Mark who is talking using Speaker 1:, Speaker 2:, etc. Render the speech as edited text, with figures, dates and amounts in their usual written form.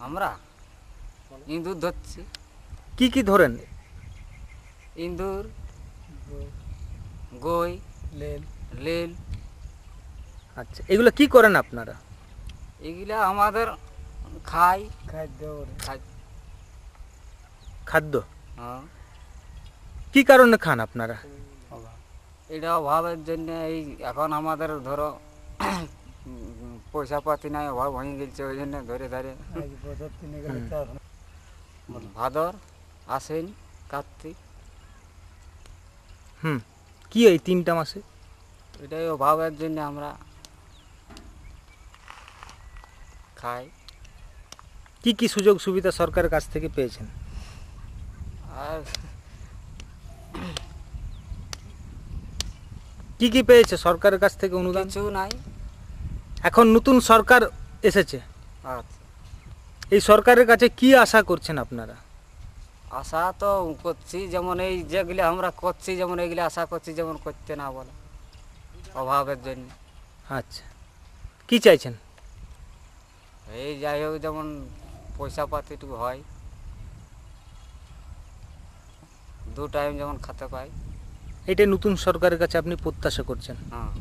Speaker 1: আমরা ইঁদুর ধরছি।
Speaker 2: কি কি ধরেন?
Speaker 1: ইঁদুর, গই, লেল।
Speaker 2: আচ্ছা, এগুলো কি করেন আপনারা?
Speaker 1: এগুলা আমাদের খাই।
Speaker 2: খাদ্য?
Speaker 1: হ্যাঁ,
Speaker 2: কি কারণে খান আপনারা?
Speaker 1: এটা অভাবের জন্য। এই এখন আমাদের ধরো পয়সা পাতি নাই, অভাব হয়ে গেছে, ওই জন্য ধরে ধরে ভাদর, আশ্বিন, কার্তিক।
Speaker 2: কি এই 3টা মাসে?
Speaker 1: এটাই অভাবের জন্য আমরা খাই।
Speaker 2: কি কি সুযোগ সুবিধা সরকারের কাছ থেকে পেয়েছেন?
Speaker 1: আর
Speaker 2: কি কি পেয়েছে সরকারের কাছ থেকে অনুদান?
Speaker 1: কিছু নাই।
Speaker 2: এখন নতুন সরকার এসেছে,
Speaker 1: আচ্ছা,
Speaker 2: এই সরকারের কাছে কি আশা করছেন আপনারা?
Speaker 1: আশা তো করছি, যেমন এই যেগুলি আমরা করছি, যেমন এইগুলি আশা করছি যেমন করতে না বলে অভাবের জন্য।
Speaker 2: আচ্ছা, কি চাইছেন?
Speaker 1: এই যাই হোক, যেমন পয়সা পাতিটুকু হয়, 2 টাইম যেমন খেতে পাই।
Speaker 2: এটা নতুন সরকারের কাছে আপনি প্রত্যাশা করছেন?
Speaker 1: হ্যাঁ।